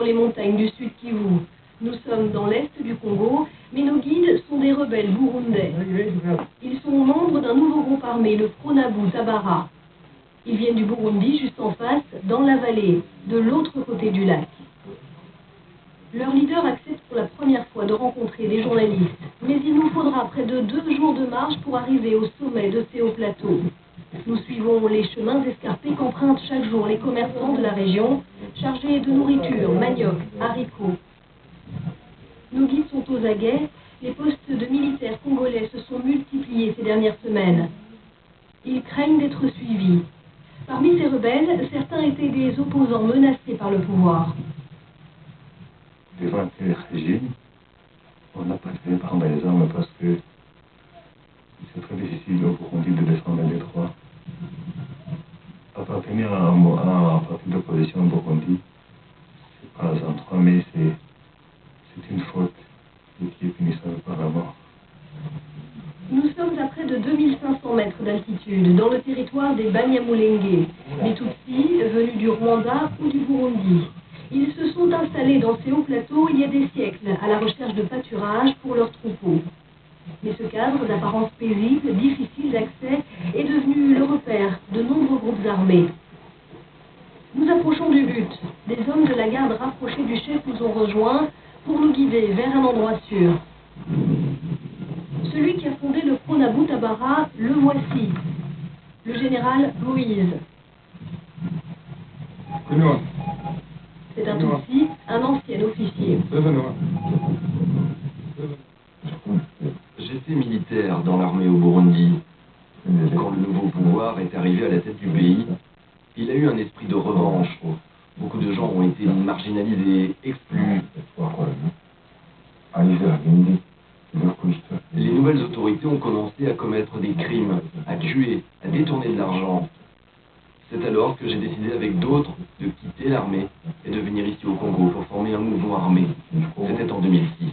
les montagnes du sud Kivu. Nous sommes dans l'est du Congo, mais nos guides sont des rebelles burundais. Ils sont membres d'un nouveau groupe armé, le Fronabu Tabara. Ils viennent du Burundi, juste en face, dans la vallée, de l'autre côté du lac. Leur leader accepte pour la première fois de rencontrer des journalistes, mais il nous faudra près de 2 jours de marche pour arriver au sommet de ces hauts plateaux. Nous suivons les chemins escarpés qu'empruntent chaque jour les commerçants de la région, chargés de nourriture, manioc, haricots. Nos guides sont aux aguets, les postes de militaires congolais se sont multipliés ces dernières semaines. Ils craignent d'être suivis. Parmi ces rebelles, certains étaient des opposants menacés par le pouvoir. Devant le régime, on n'a pas fait prendre les armes parce que c'est très difficile au Burundi de défendre les droits. Appartenir à un parti d'opposition au Burundi, c'est pas un droit, mais c'est une faute et qui est punissable par la mort. Nous sommes à près de 2500 mètres d'altitude, dans le territoire des Banyamulenge, des Tutsis venus du Rwanda ou du Burundi. Ils se sont installés dans ces hauts plateaux il y a des siècles, à la recherche de pâturage pour leurs troupeaux. Mais ce cadre d'apparence paisible, difficile d'accès, est devenu le repère de nombreux groupes armés. Nous approchons du but. Des hommes de la garde rapprochés du chef nous ont rejoints pour nous guider vers un endroit sûr. Celui qui a fondé le Fronabu Tabara, le voici, le général Moïse. C'est un Tutsi, un ancien officier. J'étais militaire dans l'armée au Burundi. Quand le nouveau pouvoir est arrivé à la tête du pays, il a eu un esprit de revanche. Beaucoup de gens ont été marginalisés, exclus. Les nouvelles autorités ont commencé à commettre des crimes, à tuer, à détourner de l'argent. C'est alors que j'ai décidé avec d'autres de quitter l'armée et de venir ici au Congo pour former un mouvement armé. C'était en 2006.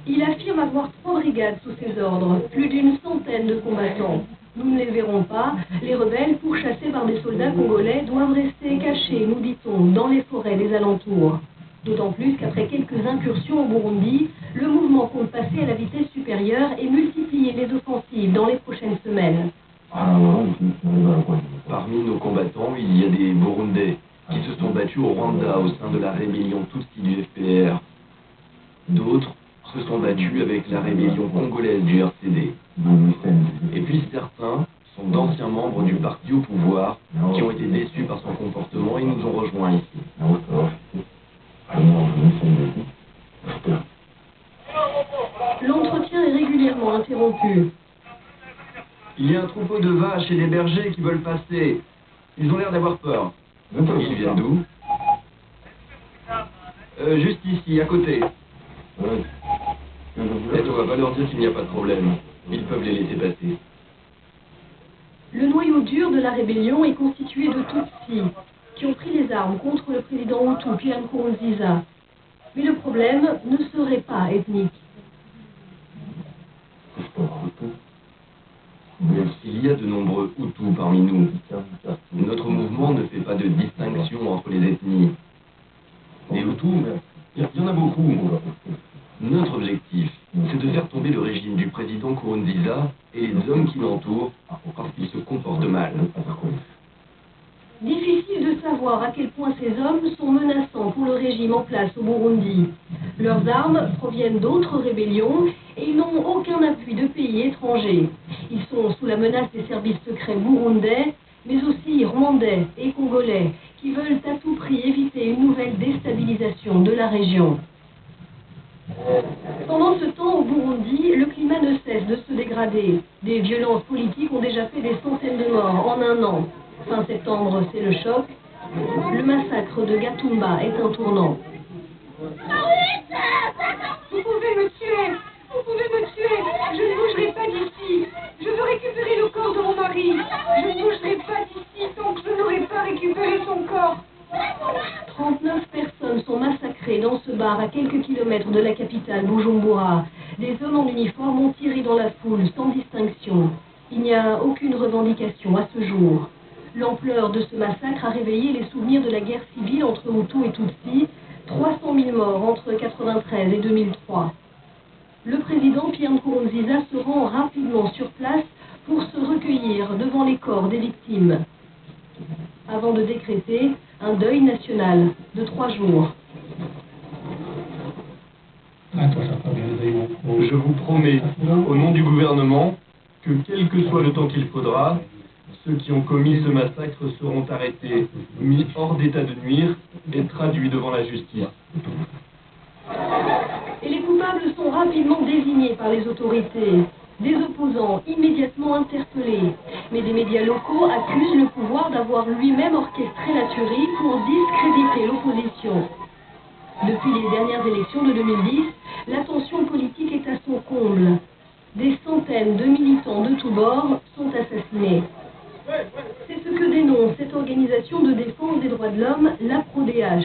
Il affirme avoir 3 brigades sous ses ordres, plus d'une centaine de combattants. Nous ne les verrons pas. Les rebelles, pourchassés par des soldats congolais, doivent rester cachés, nous dit-on, dans les forêts des alentours. D'autant plus qu'après quelques incursions au Burundi, le mouvement compte passer à la vitesse supérieure et multiplier les offensives dans les prochaines semaines. Parmi nos combattants, il y a des Burundais qui se sont battus au Rwanda au sein de la rébellion Tutsi du FPR. D'autres se sont battus avec la rébellion congolaise du RCD. Et puis certains sont d'anciens membres du parti au pouvoir qui ont été déçus par son comportement et nous ont rejoints ici. L'entretien est régulièrement interrompu. Il y a un troupeau de vaches et des bergers qui veulent passer. Ils ont l'air d'avoir peur. Ils viennent d'où? Juste ici, à côté. Et on va pas leur dire qu'il n'y a pas de problème. Ils peuvent les laisser passer. Le noyau dur de la rébellion est constitué de Tutsis, qui ont pris les armes contre le président Hutu, Pierre Nkurunziza. Mais le problème ne serait pas ethnique. Il y a de nombreux Hutus parmi nous. Notre mouvement ne fait pas de distinction entre les ethnies. Les Hutus, il y en a beaucoup. Notre objectif, c'est de faire tomber le régime du président Nkurunziza et les hommes qui l'entourent parce qu'ils se comportent mal. Difficile de savoir à quel point ces hommes sont menaçants pour le régime en place au Burundi. Leurs armes proviennent d'autres rébellions et ils n'ont aucun appui de pays étrangers. Ils sont sous la menace des services secrets burundais, mais aussi rwandais et congolais, qui veulent à tout prix éviter une nouvelle déstabilisation de la région. Pendant ce temps, au Burundi, le climat ne cesse de se dégrader. Des violences politiques ont déjà fait des centaines de morts en un an. Fin septembre, c'est le choc. Le massacre de Gatumba est un tournant. Vous pouvez me tuer! Vous pouvez me tuer! Je ne bougerai pas d'ici! Je veux récupérer le corps de mon mari! Je ne bougerai pas d'ici tant que je n'aurai pas récupéré son corps! 39 personnes sont massacrées dans ce bar à quelques kilomètres de la capitale, Bujumbura. Des hommes en uniforme ont tiré dans la foule sans distinction. Il n'y a aucune revendication à ce jour. L'ampleur de ce massacre a réveillé les souvenirs de la guerre civile entre Hutus et Tutsis, 300 000 morts entre 1993 et 2003. Le président Pierre Nkurunziza se rend rapidement sur place pour se recueillir devant les corps des victimes, avant de décréter un deuil national de 3 jours. Je vous promets, au nom du gouvernement, que quel que soit le temps qu'il faudra, ceux qui ont commis ce massacre seront arrêtés, mis hors d'état de nuire et traduits devant la justice. Et les coupables sont rapidement désignés par les autorités. Des opposants immédiatement interpellés. Mais des médias locaux accusent le pouvoir d'avoir lui-même orchestré la tuerie pour discréditer l'opposition. Depuis les dernières élections de 2010, la tension politique est à son comble. Des centaines de militants de tous bords sont assassinés. C'est ce que dénonce cette organisation de défense des droits de l'homme, l'APRODH.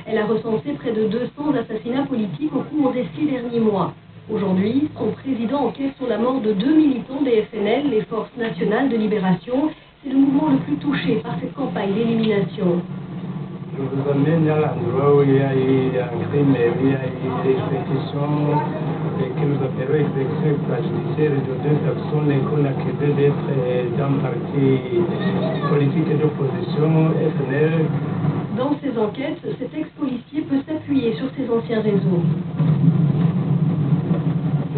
Elle a recensé près de 200 assassinats politiques au cours des 6 derniers mois. Aujourd'hui, son président enquête sur la mort de 2 militants des FNL, les Forces Nationales de Libération. C'est le mouvement le plus touché par cette campagne d'élimination. Je vous emmène à l'endroit où il y a eu un crime, il y a eu des exécutions, que nous appelons exécutions extrajudiciaires de 2 personnes qu'on accusait d'être d'un parti politique d'opposition, FNL. Dans ces enquêtes, cet ex-policier peut s'appuyer sur ses anciens réseaux.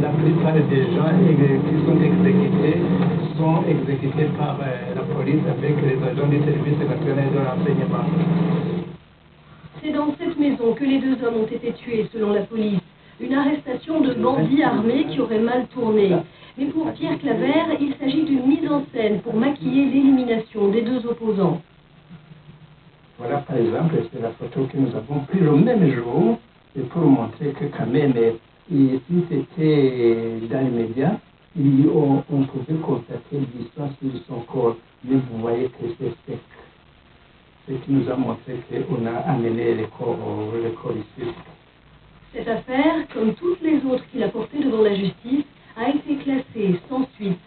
La plupart des gens qui sont exécutés par la police avec les agents du service national de renseignement. C'est dans cette maison que les 2 hommes ont été tués, selon la police. Une arrestation de bandits armés qui aurait mal tourné. Mais pour Pierre Claver, il s'agit d'une mise en scène pour maquiller l'élimination des 2 opposants. Voilà, par exemple, c'est la photo que nous avons prise le même jour, et pour montrer que quand même, si c'était dans les médias, on pouvait constater l'histoire sur son corps, mais vous voyez que c'est sec. Ce qui nous a montré qu'on a amené le corps ici. Cette affaire, comme toutes les autres qu'il a portées devant la justice, a été classée sans suite.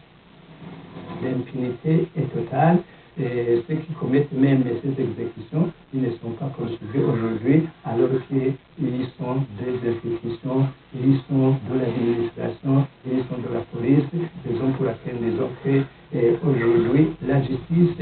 L'impunité est totale. Et ceux qui commettent même ces exécutions, ils ne sont pas poursuivis aujourd'hui, alors qu'ils sont des institutions, ils sont de l'administration, ils sont de la police, raison pour laquelle disons que aujourd'hui la justice,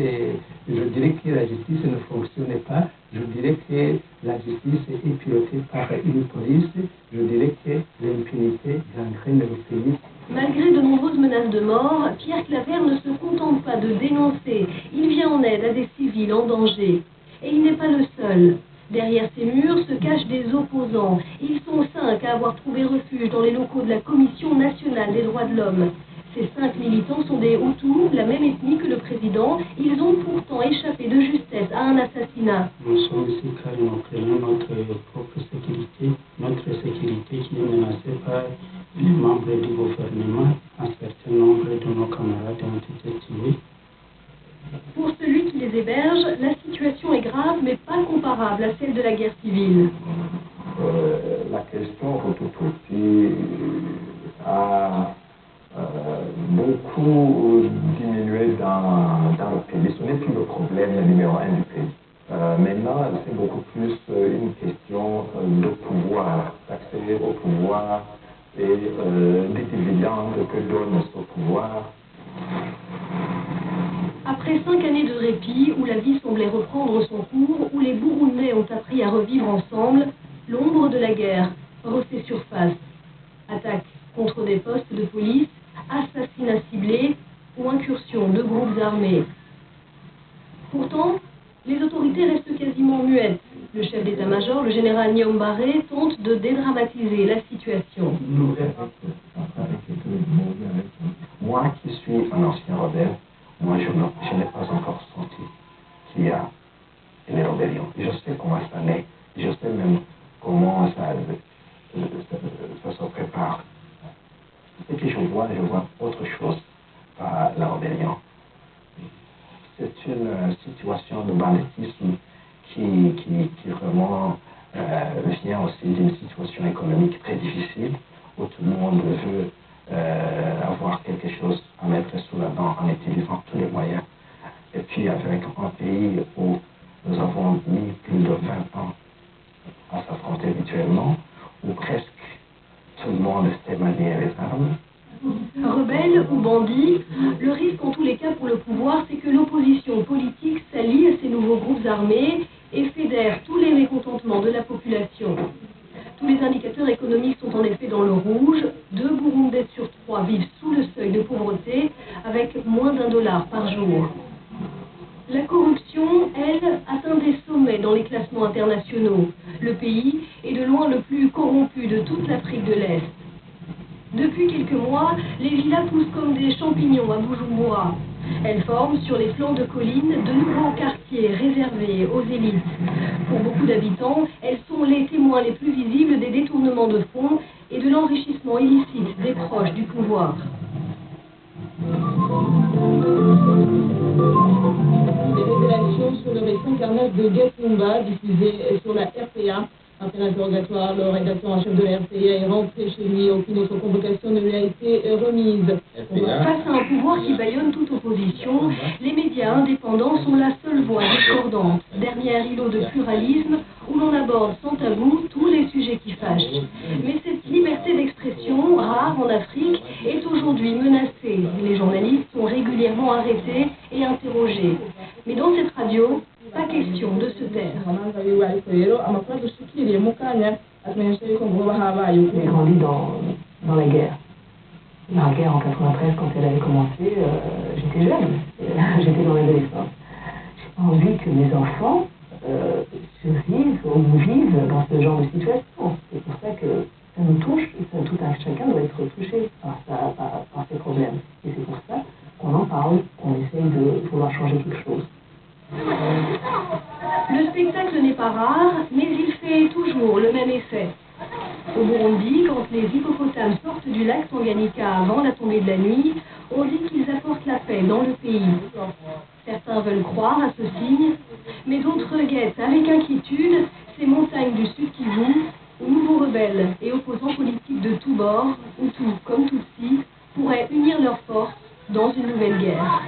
je dirais que la justice ne fonctionne pas, je dirais que la justice est pilotée par une police, je dirais que l'impunité gangrène le pays. Malgré de nombreuses menaces de mort, Pierre Claver ne se contente pas de dénoncer. Il vient en aide à des civils en danger. Et il n'est pas le seul. Derrière ces murs se cachent des opposants. Ils sont 5 à avoir trouvé refuge dans les locaux de la Commission nationale des droits de l'homme. Ces 5 militants sont des Hutus, la même ethnie que le président. Ils ont pourtant échappé de justesse à un assassinat. Nous sommes ici car nous craignons notre propre sécurité qui est menacée par les membres du gouvernement. Un certain nombre de nos camarades ont été tués. Pour celui qui les héberge, la situation est grave mais pas comparable à celle de la guerre civile. La question Hutu-Tutsi a beaucoup diminué dans le pays. Ce n'est plus le problème numéro 1 du pays. Maintenant, c'est beaucoup plus une question de pouvoir, d'accès au pouvoir et des dividendes que donne ce pouvoir. Après 5 années de répit, où la vie semblait reprendre son cours, où les Burundais ont appris à revivre ensemble, l'ombre de la guerre refait surface. Attaques contre des postes de police, assassinats ciblés ou incursions de groupes armés. Pourtant, les autorités restent quasiment muettes. Le chef d'état-major, le général Niyombare, tente de dédramatiser la situation. Moi qui suis un ancien rebelle, moi je n'ai pas encore senti qu'il y a une rébellion. Je sais comment ça naît, je sais même comment ça se prépare. Ce que je vois autre chose par la rébellion. C'est une situation de banditisme qui vraiment vient aussi d'une situation économique très difficile où tout le monde veut avoir quelque chose à mettre sous la dent en utilisant tous les moyens. Et puis avec pays où nous avons mis plus de 20 ans à s'affronter mutuellement, où presque tout le monde sait manier les armes. Rebelles ou bandits, le risque en tous les cas pour le pouvoir, c'est que l'opposition politique s'allie à ces nouveaux groupes armés et fédère tous les mécontentements de la population. Tous les indicateurs économiques sont en effet dans le rouge. 2 Burundais sur 3 vivent sous le seuil de pauvreté avec moins d'$1 par jour. La corruption, elle, atteint des sommets dans les classements internationaux. Le pays est de loin le plus corrompu de toute l'Afrique de l'Est. Depuis quelques mois, les villas poussent comme des champignons à Bujumbura. Elles forment sur les flancs de collines de nouveaux quartiers réservés aux élites. Pour beaucoup d'habitants, elles sont les témoins les plus visibles des détournements de fonds et de l'enrichissement illicite des proches du pouvoir. Des révélations sur le récent carnage de Gatumba diffusé sur la RPA. Après l'interrogatoire, le rédacteur en chef de la RPA est rentré chez lui. Aucune autre convocation ne lui a été remise. Face à un pouvoir qui bâillonne toute opposition, les médias indépendants sont la seule voix discordante. Dernier îlot de pluralisme où l'on aborde sans tabou tous les sujets qui fâchent. Mais cette liberté d'expression, rare en Afrique, est aujourd'hui menacée. Les journalistes sont régulièrement arrêtés et interrogés. Mais dans cette radio, pas question de se taire. J'ai grandi dans la guerre. La guerre en 93, quand elle avait commencé, j'étais jeune, j'étais dans l'adolescence. J'ai pas envie que mes enfants survivent ou vivent dans ce genre de situation. C'est pour ça que ça nous touche, et tout un chacun doit être touché par ces problèmes. Et c'est pour ça qu'on en parle, qu'on essaye de vouloir changer quelque chose. Le spectacle n'est pas rare, mais il fait toujours le même effet. Au Burundi, quand les hippopotames sortent du lac Tanganyika avant la tombée de la nuit, on dit qu'ils apportent la paix dans le pays. Certains veulent croire à ce signe, mais d'autres guettent avec inquiétude ces montagnes du Sud Kivu, où nouveaux rebelles et opposants politiques de tous bords, Hutus comme Tutsis, pourraient unir leurs forces dans une nouvelle guerre.